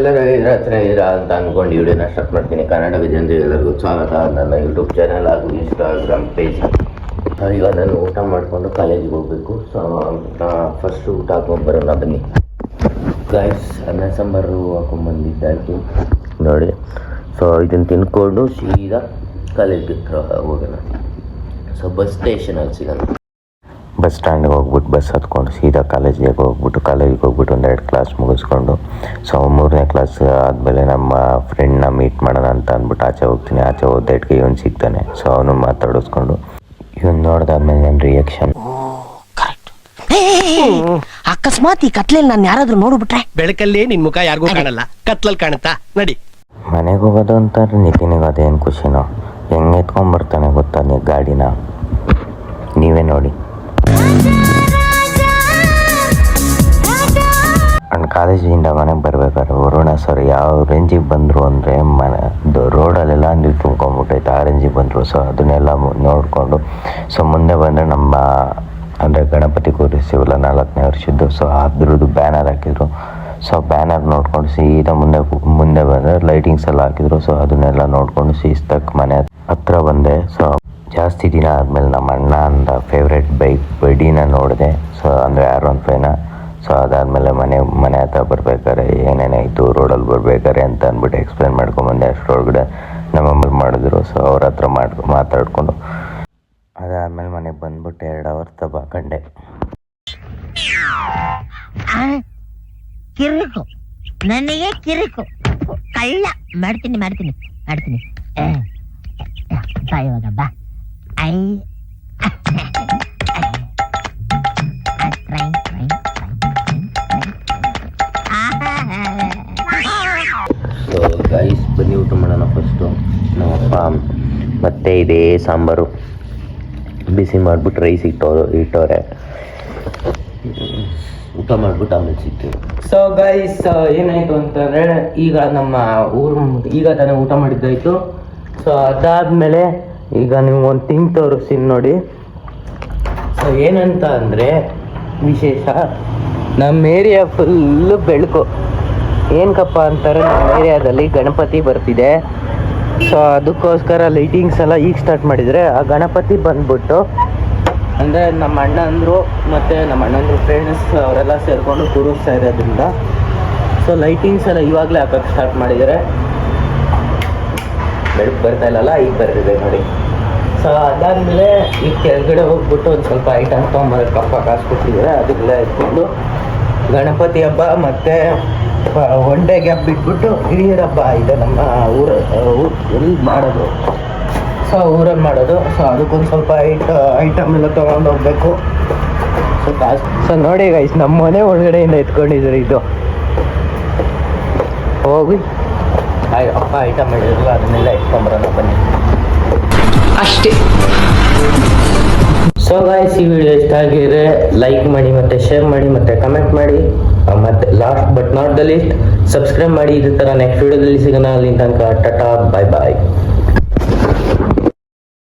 ಎಲ್ಲರೂ ಚೆನ್ನಾಗಿದ್ದೀರಾ ಅಂತ ಅಂದ್ಕೊಂಡು ವಿಡಿಯೋನ ಸ್ಟಾರ್ಟ್ ಮಾಡ್ತೀನಿ. ಕನ್ನಡ ಜನರಿಗೆ ಎಲ್ಲರಿಗೂ ಸ್ವಾಗತ ನನ್ನ ಯೂಟ್ಯೂಬ್ ಚಾನಲ್ ಹಾಗೂ ಇನ್ಸ್ಟಾಗ್ರಾಮ್ ಪೇಜ್. ಈಗ ನಾನು ಊಟ ಮಾಡಿಕೊಂಡು ಕಾಲೇಜಿಗೆ ಹೋಗಬೇಕು. ಸೊ ಫಸ್ಟು ಊಟ ಹಾಕೊಂಡು ಬರೋಣ ಬನ್ನಿ ಗೈಸ್. ಅನ್ನ ಸಾಂಬಾರು ಹಾಕೊಂಡ್ಬಂದಿದ್ದಾಯಿತು ನೋಡಿ. ಸೊ ಇದನ್ನು ತಿನ್ಕೊಂಡು ಸೀದಾ ಕಾಲೇಜ್ಗೆ ಹೋಗೋಣ. ಸೊ ಬಸ್ ಸ್ಟೇಷನಲ್ಲಿ ಸಿಗೋಣ. ಬಸ್ ಸ್ಟ್ಯಾಂಡಿಗೆ ಹೋಗ್ಬಿಟ್ಟು ಬಸ್ ಹತ್ಕೊಂಡು ಸೀದಾ ಕಾಲೇಜಿಗೆ ಹೋಗ್ಬಿಟ್ಟು ಒಂದೆರಡು ಕ್ಲಾಸ್ ಮುಗಿಸ್ಕೊಂಡು ಸೊ 3ನೇ ಕ್ಲಾಸ್ ಆದಮೇಲೆ ನಮ್ಮ ಫ್ರೆಂಡ್ನ ಮೀಟ್ ಮಾಡೋಣ ಅಂತ ಅಂದ್ಬಿಟ್ಟು ಆಚೆ ಹೋಗ್ತೀನಿ. ಆಚೆ ಹೋದಕ್ಕೆ ಇವನು ಸಿಗ್ತಾನೆ. ಸೊ ಅವನು ಮಾತಾಡಿಸ್ಕೊಂಡು ಇವನು ನೋಡಿದಾದ್ಮೇಲೆ ನನ್ನ ರಿಯಾಕ್ಷನ್ ಅಕಸ್ಮಾತ್ ಈ ಕತ್ಲಲ್ಲಿ ನಾನು ಯಾರಾದ್ರೂ ನೋಡ್ಬಿಟ್ರೆ ಬೆಳಕಲ್ಲಿ ನಿನ್ ಮುಖ ಯಾರಿಗೂ ಕಾಣಲ್ಲ, ಕತ್ಲಲ್ಲಿ ಕಾಣುತ್ತಾ ನಡಿ. ಮನೆಗೆ ಹೋಗೋದು ಅಂತ ನಿತಿನಿಗೆ ಅದೇನು ಖುಷಿನೋ, ಹೆಂಗೆ ಎತ್ಕೊಂಡ್ಬರ್ತಾನೆ ಗೊತ್ತಾ ನೀವು ಗಾಡಿನ, ನೀವೇ ನೋಡಿ. ನನ್ನ ಕಾಲೇಜಿಂದ ಮನೆಗೆ ಬರ್ಬೇಕಾದ್ರೆ ವರುಣ ಸರ್ ಯಾವ ರೇಂಜಿಗೆ ಬಂದರು ಅಂದರೆ ರೋಡಲ್ಲೆಲ್ಲ ನೀರು ತುಂಬ್ಕೊಂಡ್ಬಿಟ್ಟೈತೆ, ಆ ರೇಂಜಿಗೆ ಬಂದರು. ಸೊ ಅದನ್ನೆಲ್ಲ ನೋಡಿಕೊಂಡು ಸೊ ಮುಂದೆ ಬಂದರೆ ನಮ್ಮ ಅಂದರೆ ಗಣಪತಿ ಕೂರಿಸ್ತೀವಲ್ಲ 4ನೇ ವರ್ಷದ್ದು, ಸೊ ಅದ್ರದ್ದು ಬ್ಯಾನರ್ ಹಾಕಿದ್ರು. ಸೊ ಬ್ಯಾನರ್ ನೋಡ್ಕೊಂಡು ಸೀದಾ ಮುಂದೆ ಬಂದರೆ ಲೈಟಿಂಗ್ಸ್ ಎಲ್ಲ ಹಾಕಿದ್ರು. ಸೊ ಅದನ್ನೆಲ್ಲ ನೋಡಿಕೊಂಡು ಶಿಸ್ತಕ್ಕೆ ಮನೆ ಹತ್ರ ಬಂದೆ. ಸೊ ಜಾಸ್ತಿ ದಿನ ಆದಮೇಲೆ ನಮ್ಮ ಅಣ್ಣ ಅಂದ ಫೇವ್ರೆಟ್ ಬೈಕ್ ಬಡಿನ ನೋಡಿದೆ. ಸೊ ಅಂದರೆ R15ನ. ಸೊ ಅದಾದಮೇಲೆ ಮನೆ ಹತ್ರ ಬರ್ಬೇಕಾದ್ರೆ ಏನೇನಾಯಿತು ರೋಡಲ್ಲಿ ಬರ್ಬೇಕಾರೆ ಅಂತ ಅಂದ್ಬಿಟ್ಟು ಎಕ್ಸ್ಪ್ಲೇನ್ ಮಾಡ್ಕೊಂಬಂದೆ. ಅಷ್ಟರೊಳಗಡೆ ನಮ್ಮ ಮಾಡಿದ್ರು. ಸೊ ಅವ್ರ ಹತ್ರ ಮಾತಾಡಿಕೊಂಡು ಅದಾದಮೇಲೆ ಮನೆಗೆ ಬಂದ್ಬಿಟ್ಟು 2 ಅವರ್ ತಗೊಂಡೆ. ಕಿರಿಕು ನನಗೆ ಕಿರಿಕು ಕಳ್ಳ ಮಾಡ್ತೀನಿ ಇವಾಗ ಬಾ. ಸೊ ಗೈಸ್ ಬನ್ನಿ ಊಟ ಮಾಡೋಣ. ಫಸ್ಟು ನಮ್ಮಪ್ಪ ಮತ್ತೆ ಇದೇ ಸಾಂಬಾರು ಬಿಸಿ ಮಾಡಿಬಿಟ್ಟು ರೈಸ್ ಇಟ್ಟವ್ರೆ. ಊಟ ಮಾಡಿಬಿಟ್ಟು ಆಮೇಲೆ ಸಿಗ್ತೀವಿ. ಸೊ ಗೈಸ್ ಏನಾಯಿತು ಅಂತಂದರೆ ಈಗ ನಮ್ಮ ಈಗ ತಾನೇ ಊಟ ಮಾಡಿದ್ದಾಯಿತು. ಸೊ ಅದಾದಮೇಲೆ ಈಗ ನೀವು ಒಂದು ಥಿಂಗ್ ತೋರಿಸ್ತೀನಿ ನೋಡಿ. ಸೊ ಏನಂತ ಅಂದರೆ ವಿಶೇಷ, ನಮ್ಮ ಏರಿಯಾ ಫುಲ್ಲು ಬೆಳಕು. ಏನಕ್ಕಪ್ಪ ಅಂತಾರೆ, ನಮ್ಮ ಏರಿಯಾದಲ್ಲಿ ಗಣಪತಿ ಬರ್ತಿದೆ. ಸೊ ಅದಕ್ಕೋಸ್ಕರ ಲೈಟಿಂಗ್ಸ್ ಎಲ್ಲ ಈಗ ಸ್ಟಾರ್ಟ್ ಮಾಡಿದರೆ, ಆ ಗಣಪತಿ ಬಂದ್ಬಿಟ್ಟು ಅಂದರೆ ನಮ್ಮ ಅಣ್ಣಂದರು ಮತ್ತು ನಮ್ಮ ಅಣ್ಣಂದ್ರು ಫ್ರೆಂಡ್ಸ್ ಅವರೆಲ್ಲ ಸೇರಿಕೊಂಡು ಕೂರಿಸ್ತಾ ಇರೋದ್ರಿಂದ ಸೊ ಲೈಟಿಂಗ್ಸ್ ಎಲ್ಲ ಇವಾಗಲೇ ಹಾಕೋಕ್ಕೆ ಸ್ಟಾರ್ಟ್ ಮಾಡಿದ್ದಾರೆ. ಬೆಳಕು ಬರ್ತಾ ಇಲ್ಲಲ್ಲ, ಈಗ ಬರ್ತಿದೆ ನೋಡಿ. ಸೊ ಅದಾದಮೇಲೆ ಈಗ ಕೆಳಗಡೆ ಹೋಗ್ಬಿಟ್ಟು ಒಂದು ಸ್ವಲ್ಪ ಐಟಮ್ ತೊಗೊಂಬರೋಕ್ಕೆ ಕಪ್ಪ ಕಾಸು ಕೊಟ್ಟಿದ್ದಾರೆ. ಅದಕ್ಕೆಲ್ಲ ಎತ್ಕೊಂಡು ಗಣಪತಿ ಹಬ್ಬ ಮತ್ತು ಒನ್ ಡೇ ಗ್ಯಾಪ್ ಬಿಟ್ಬಿಟ್ಟು ಹಿರಿಯರ ಹಬ್ಬ ಇದೆ ನಮ್ಮ ಎಲ್ಲಿ ಮಾಡೋದು. ಸೊ ಊರಲ್ಲಿ ಮಾಡೋದು. ಸೊ ಅದಕ್ಕೊಂದು ಸ್ವಲ್ಪ ಐಟಮ್ ಎಲ್ಲ ತೊಗೊಂಡು ಹೋಗ್ಬೇಕು. ಸೊ ಕಾಸು ಸೊ ನೋಡಿ ಗೈಸ್, ನಮ್ಮ ಮನೆ ಒಳಗಡೆಯಿಂದ ಎತ್ಕೊಂಡಿದ್ರು. ಇದು ಹೋಗಿ ಅಪ್ಪ ಐಟಮ್ ಹೇಳಿದ್ರಲ್ಲ ಅದನ್ನೆಲ್ಲ ಎತ್ಕೊಂಬರೋಣ ಬನ್ನಿ ಅಷ್ಟೇ. ಸೊ ಗೈಸ್ ಈ ವಿಡಿಯೋ ಇಷ್ಟ ಆಗಿದ್ರೆ ಲೈಕ್ ಮಾಡಿ ಮತ್ತು ಶೇರ್ ಮಾಡಿ ಮತ್ತು ಕಮೆಂಟ್ ಮಾಡಿ ಮತ್ತು last but not the least subscribe ಮಾಡಿ. ಇದೇ ಥರ ನೆಕ್ಸ್ಟ್ ವಿಡಿಯೋದಲ್ಲಿ ಸಿಗೋಣ. ಅಲ್ಲಿ ತನಕ ಟಾಟಾ ಬಾಯ್ ಬಾಯ್.